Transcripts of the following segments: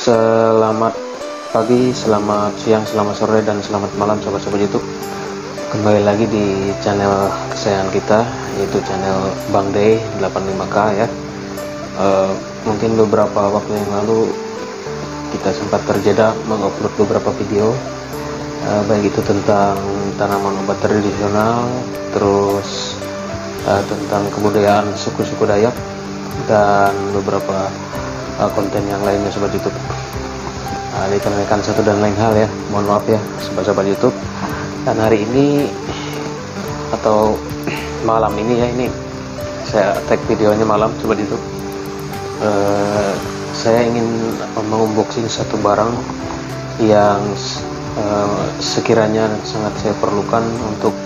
Selamat pagi, selamat siang, selamat sore, dan selamat malam sobat-sobat YouTube. Kembali lagi di channel kesayangan kita, yaitu channel Bang Day 85K ya. Mungkin beberapa waktu yang lalu kita sempat terjeda mengupload beberapa video, baik itu tentang tanaman obat tradisional, terus tentang kebudayaan suku-suku Dayak, dan beberapa konten yang lainnya sobat YouTube. Dikarenakan satu dan lain hal ya, mohon maaf ya sobat-sobat YouTube. Dan hari ini atau malam ini ya, ini saya tag videonya malam sobat YouTube. Saya ingin mengunboxing satu barang yang sekiranya sangat saya perlukan untuk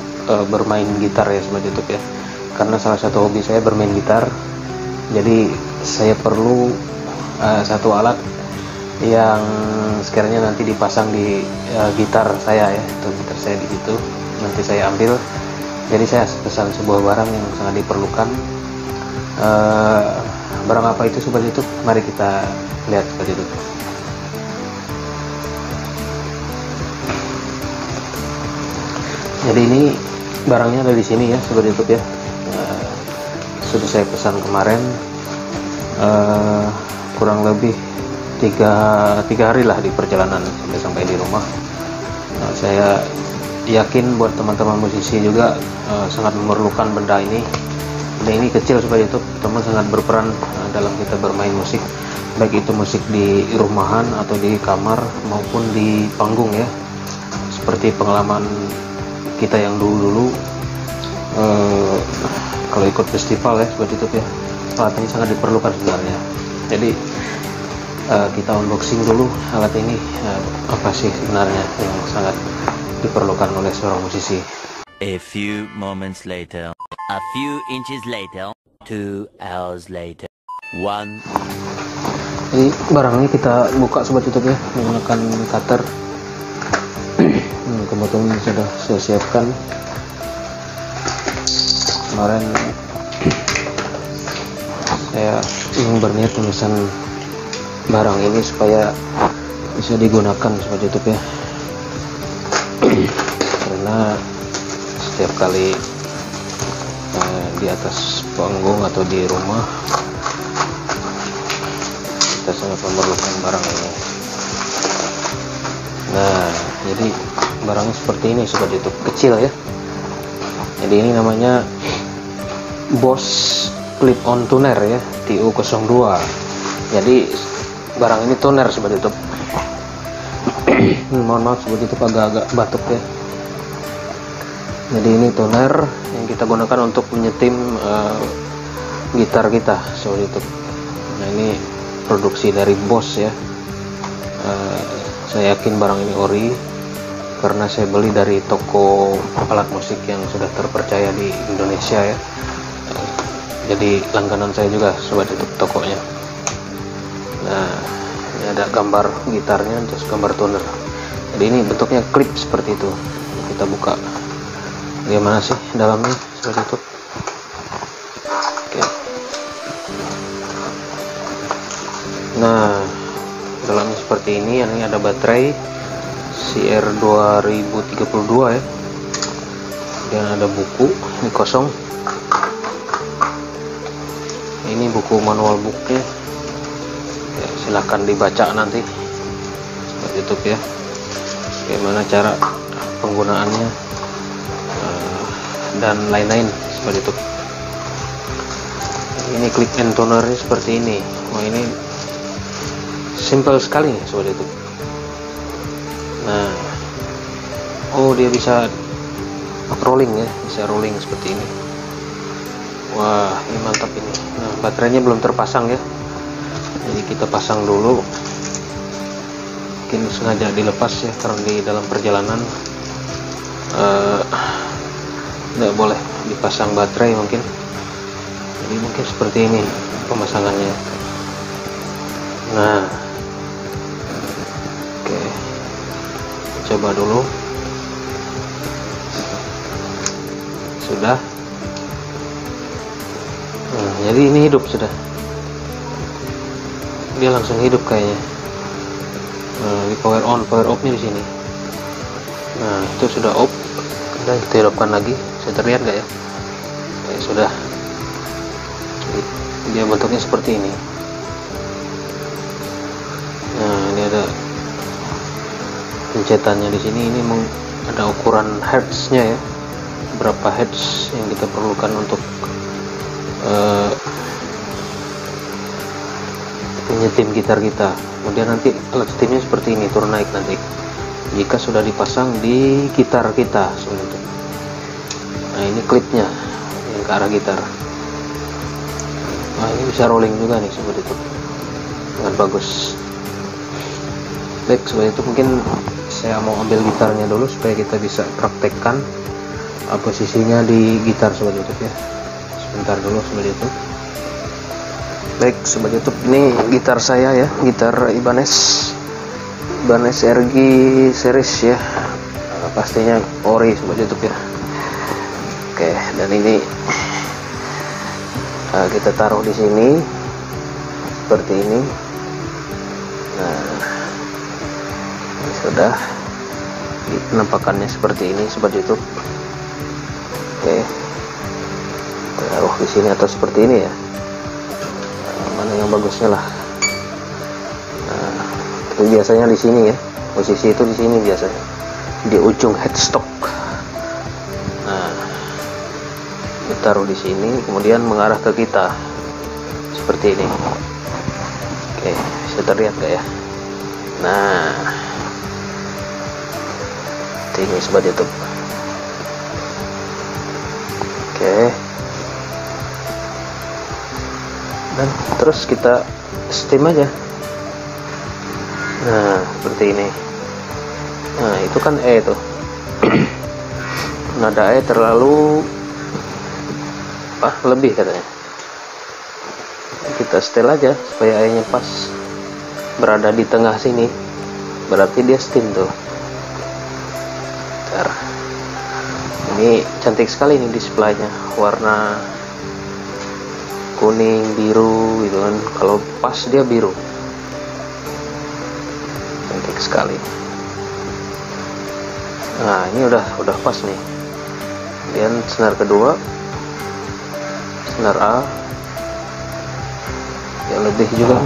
bermain gitar ya sobat YouTube ya. Karena salah satu hobi saya bermain gitar, jadi saya perlu satu alat yang sekiranya nanti dipasang di gitar saya ya, itu gitar saya di situ nanti saya ambil. Jadi saya pesan sebuah barang yang sangat diperlukan. Barang apa itu sobat YouTube? Mari kita lihat sobat YouTube. Jadi ini barangnya ada di sini ya sobat YouTube ya. Sudah saya pesan kemarin, kurang lebih tiga hari lah di perjalanan sampai di rumah. Saya yakin buat teman-teman musisi juga sangat memerlukan benda ini. Benda ini kecil sobat YouTube, teman sangat berperan dalam kita bermain musik, baik itu musik di rumahan atau di kamar maupun di panggung ya. Seperti pengalaman kita yang dulu kalau ikut festival ya sobat YouTube ya, alat ini sangat diperlukan sebenarnya. Jadi kita unboxing dulu alat ini, apa sih sebenarnya yang sangat diperlukan oleh seorang musisi. A few moments later, a few inches later, 2 hours later, 1. Jadi barang ini kita buka sobat YouTube ya menggunakan cutter. Kebetulan sudah saya siapkan kemarin. Saya ingin berniat memesan barang ini supaya bisa digunakan sobat YouTube ya. Karena setiap kali di atas panggung atau di rumah kita sangat memerlukan barang ini. Nah, jadi barangnya seperti ini sobat YouTube, kecil ya. Jadi ini namanya Boss Clip-on Tuner ya, TU02. Jadi barang ini tuner sobat YouTube. Mohon maaf sobat YouTube, agak-agak batuk ya. Jadi ini tuner yang kita gunakan untuk menyetim gitar kita sobat YouTube. Nah, ini produksi dari Boss ya. Saya yakin barang ini ori karena saya beli dari toko alat musik yang sudah terpercaya di Indonesia ya. Jadi langganan saya juga sobat YouTube tokonya. Nah, ini ada gambar gitarnya, terus gambar tuner. Jadi ini bentuknya klip seperti itu. Kita buka bagaimana sih dalamnya sobat YouTube. Oke. Nah, dalamnya seperti ini. Ini ada baterai CR 2032 ya. Dan ada buku, ini kosong. Ini buku manual booknya ya, silahkan dibaca nanti sobat YouTube ya, bagaimana cara penggunaannya dan lain-lain sobat YouTube. Ini clip and tunernya seperti ini. Wah, ini simple sekali sobat YouTube. Nah, oh dia bisa rolling ya, bisa rolling seperti ini. Wah, ini mantap ini. Nah, baterainya belum terpasang ya, jadi kita pasang dulu. Mungkin sengaja dilepas ya karena di dalam perjalanan tidak boleh dipasang baterai mungkin. Jadi mungkin seperti ini pemasangannya. Nah, oke, coba dulu. Sudah. Nah, jadi ini hidup sudah. Dia langsung hidup kayaknya. Nah, ini power on, power off nya di sini. Nah, itu sudah off. Dan kita hidupkan lagi. Bisa terlihat nggak ya? Ya sudah. Dia bentuknya seperti ini. Nah, ini ada pencetannya di sini. Ini ada ukuran hertz-nya ya, berapa hertz yang kita perlukan untuk menyetim gitar kita. Kemudian nanti alat setimnya seperti ini, turun naik nanti jika sudah dipasang di gitar kita seperti itu. Nah, ini klipnya yang ke arah gitar. Nah, ini bisa rolling juga nih seperti itu dengan bagus. Baik, seperti itu. Mungkin saya mau ambil gitarnya dulu supaya kita bisa praktekkan posisinya di gitar seperti itu ya. Sebentar dulu seperti itu. Baik, sebagai YouTube, ini gitar saya ya, gitar Ibanez RG series ya, pastinya ori sebagai YouTube ya. Oke, dan ini kita taruh di sini seperti ini. Nah, ini sudah penampakannya seperti ini sebagai YouTube. Oke, taruh di sini atau seperti ini ya, mana yang bagusnya lah. Nah, itu biasanya di sini ya, posisi itu di sini biasanya di ujung headstock. Nah, ditaruh di sini kemudian mengarah ke kita seperti ini. Oke, bisa terlihat gak ya? Nah, ini sobat YouTube. Oke, dan terus kita steam aja. Nah, seperti ini. Nah, itu kan E tuh. Nada E terlalu lebih katanya. Kita setel aja supaya E nya pas berada di tengah sini, berarti dia steam tuh. Bentar. Ini cantik sekali nih displaynya, warna kuning biru gitu kan. Kalau pas dia biru, cantik sekali. Nah, ini udah pas nih. Kemudian senar kedua, senar A yang lebih juga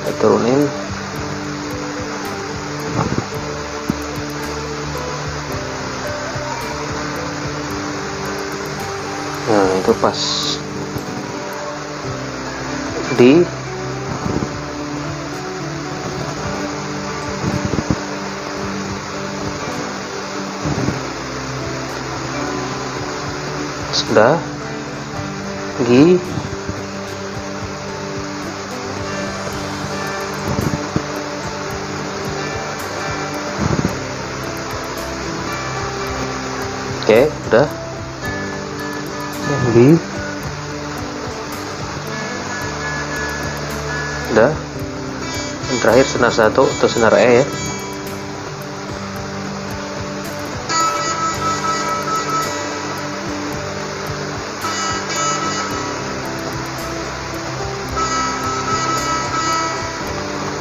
kita turunin. Nah, itu pas di sudah G. Oke, udah G. Udah. Yang terakhir senar 1 atau senar E ya.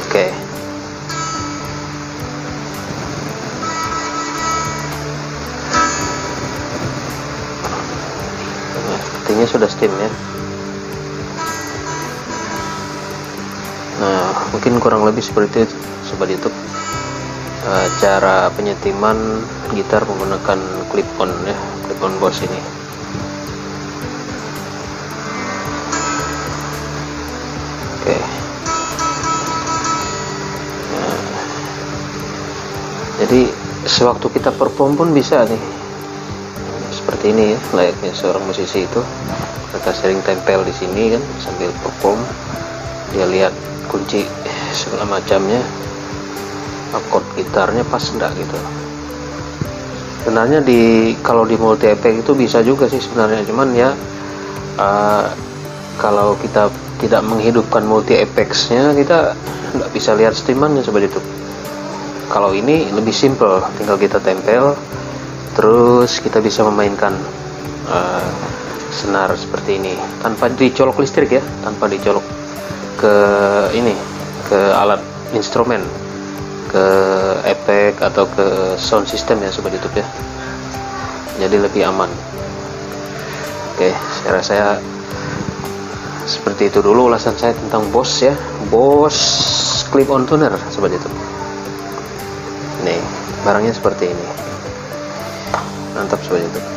Oke. Nah, sepertinya sudah steam ya. Nah, mungkin kurang lebih seperti itu sobat YouTube, cara penyetiman gitar menggunakan clip-on ya, clip-on Boss ini. Oke. Nah, jadi sewaktu kita perform pun bisa nih seperti ini ya, layaknya seorang musisi itu. Kita sering tempel di sini kan sambil perform, dia lihat kunci segala macamnya, akord gitarnya pas enggak gitu. Sebenarnya kalau di multi effect itu bisa juga sih sebenarnya, cuman ya kalau kita tidak menghidupkan multi effects-nya, kita nggak bisa lihat steamannya seperti itu. Kalau ini lebih simple, tinggal kita tempel, terus kita bisa memainkan senar seperti ini tanpa dicolok listrik ya, tanpa dicolok ke alat instrumen, ke efek atau ke sound system ya sobat YouTube ya, jadi lebih aman. Oke, saya rasa seperti itu dulu ulasan saya tentang Boss ya, Boss clip on tuner sobat YouTube. Nih barangnya seperti ini, mantap sobat YouTube.